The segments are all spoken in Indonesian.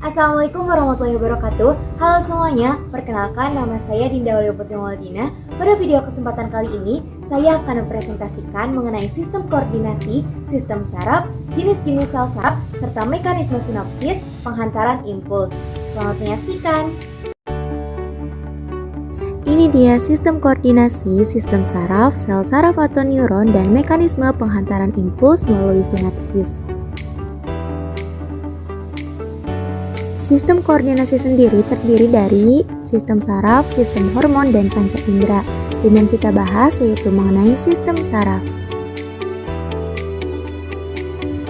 Assalamualaikum warahmatullahi wabarakatuh. Halo semuanya, perkenalkan nama saya Dinda Walia Putri Maulidina. Pada video kesempatan kali ini, saya akan mempresentasikan mengenai sistem koordinasi, sistem saraf, jenis-jenis sel saraf, serta mekanisme sinapsis, penghantaran impuls. Selamat menyaksikan. Ini dia sistem koordinasi, sistem saraf, sel saraf atau neuron, dan mekanisme penghantaran impuls melalui sinapsis. Sistem koordinasi sendiri terdiri dari sistem saraf, sistem hormon, dan panca indera. Dan yang kita bahas yaitu mengenai sistem saraf.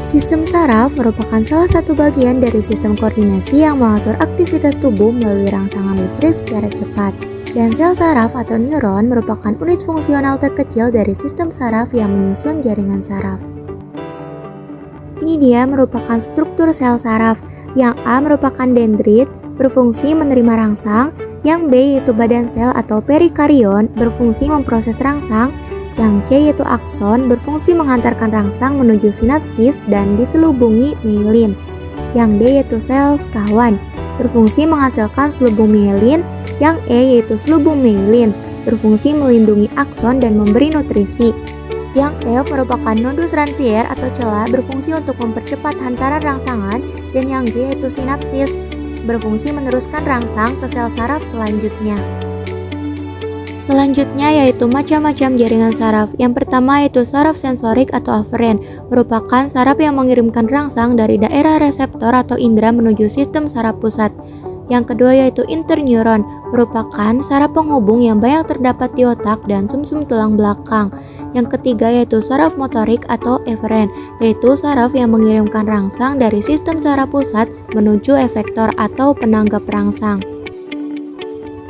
Sistem saraf merupakan salah satu bagian dari sistem koordinasi yang mengatur aktivitas tubuh melalui rangsangan listrik secara cepat. Dan sel saraf atau neuron merupakan unit fungsional terkecil dari sistem saraf yang menyusun jaringan saraf. Ini dia merupakan struktur sel saraf. Yang A merupakan dendrit, berfungsi menerima rangsang. Yang B yaitu badan sel atau perikarion, berfungsi memproses rangsang. Yang C yaitu akson, berfungsi menghantarkan rangsang menuju sinapsis dan diselubungi mielin. Yang D yaitu sel sekawan, berfungsi menghasilkan selubung mielin. Yang E yaitu selubung mielin, berfungsi melindungi akson dan memberi nutrisi. Yang F merupakan nodus Ranvier atau celah, berfungsi untuk mempercepat hantaran rangsangan. Dan yang G yaitu sinapsis, berfungsi meneruskan rangsang ke sel saraf selanjutnya. Selanjutnya yaitu macam-macam jaringan saraf. Yang pertama yaitu saraf sensorik atau aferen, merupakan saraf yang mengirimkan rangsang dari daerah reseptor atau indera menuju sistem saraf pusat. Yang kedua yaitu interneuron, merupakan saraf penghubung yang banyak terdapat di otak dan sumsum tulang belakang. Yang ketiga yaitu saraf motorik atau eferen, yaitu saraf yang mengirimkan rangsang dari sistem saraf pusat menuju efektor atau penanggap rangsang.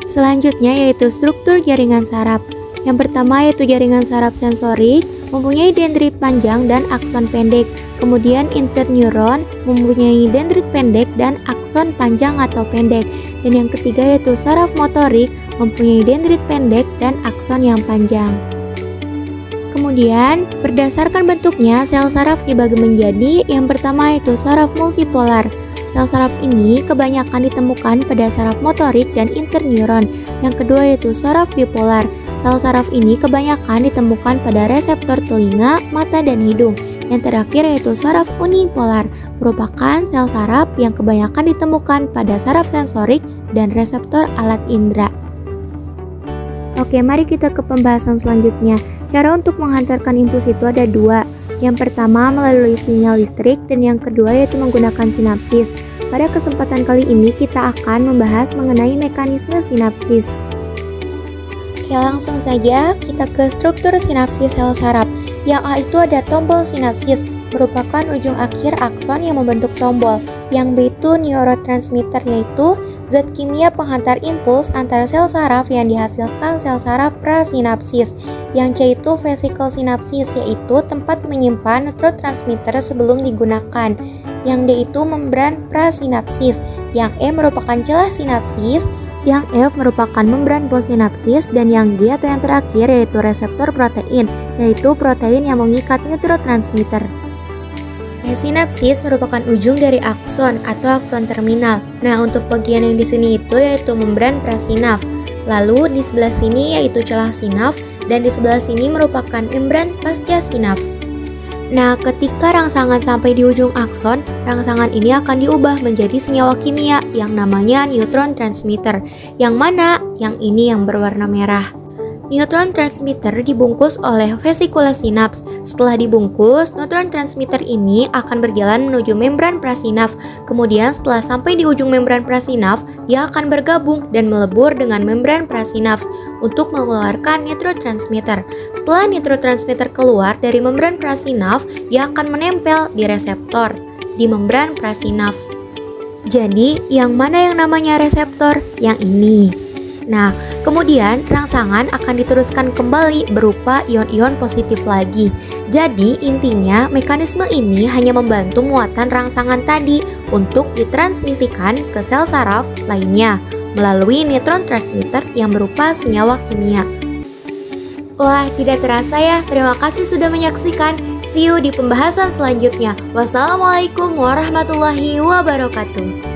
Selanjutnya yaitu struktur jaringan saraf. Yang pertama yaitu jaringan saraf sensorik, mempunyai dendrit panjang dan akson pendek. Kemudian interneuron mempunyai dendrit pendek dan akson panjang atau pendek. Dan yang ketiga yaitu saraf motorik, mempunyai dendrit pendek dan akson yang panjang. Kemudian, berdasarkan bentuknya, sel saraf dibagi menjadi yang pertama yaitu saraf multipolar. Sel saraf ini kebanyakan ditemukan pada saraf motorik dan interneuron. Yang kedua yaitu saraf bipolar. Sel saraf ini kebanyakan ditemukan pada reseptor telinga, mata, dan hidung. Yang terakhir yaitu saraf unipolar, merupakan sel saraf yang kebanyakan ditemukan pada saraf sensorik dan reseptor alat indera. Oke, mari kita ke pembahasan selanjutnya. Cara untuk menghantarkan impuls itu ada dua. Yang pertama melalui sinyal listrik dan yang kedua yaitu menggunakan sinapsis. Pada kesempatan kali ini kita akan membahas mengenai mekanisme sinapsis. Oke, langsung saja kita ke struktur sinapsis sel saraf. Yang A itu ada tombol sinapsis, merupakan ujung akhir akson yang membentuk tombol. Yang B itu neurotransmitter, yaitu zat kimia penghantar impuls antara sel saraf yang dihasilkan sel saraf prasinapsis. Yang C itu vesikel sinapsis, yaitu tempat menyimpan neurotransmitter sebelum digunakan. Yang D itu membran prasinapsis. Yang E merupakan celah sinapsis. Yang F merupakan membran postsinapsis, dan yang G atau yang terakhir yaitu reseptor protein, yaitu protein yang mengikat neurotransmitter. Sinapsis merupakan ujung dari akson atau akson terminal. Nah, untuk bagian yang di sini itu yaitu membran prasinaf. Lalu di sebelah sini yaitu celah sinaf, dan di sebelah sini merupakan membran pasca sinaf. Nah, ketika rangsangan sampai di ujung akson, rangsangan ini akan diubah menjadi senyawa kimia yang namanya neutron transmitter. Yang mana? Yang ini yang berwarna merah. Neutron transmitter dibungkus oleh vesikula sinaps. Setelah dibungkus, neutron transmitter ini akan berjalan menuju membran prasinaf. Kemudian setelah sampai di ujung membran prasinaf, dia akan bergabung dan melebur dengan membran prasinaps untuk mengeluarkan neurotransmitter. Setelah neurotransmitter keluar dari membran prasinaf, dia akan menempel di reseptor di membran prasinaps. Jadi, yang mana yang namanya reseptor? Yang ini. Nah, kemudian rangsangan akan diteruskan kembali berupa ion-ion positif lagi. Jadi, intinya mekanisme ini hanya membantu muatan rangsangan tadi untuk ditransmisikan ke sel saraf lainnya melalui neutron transmitter yang berupa senyawa kimia. Wah, tidak terasa ya. Terima kasih sudah menyaksikan. See you di pembahasan selanjutnya. Wassalamualaikum warahmatullahi wabarakatuh.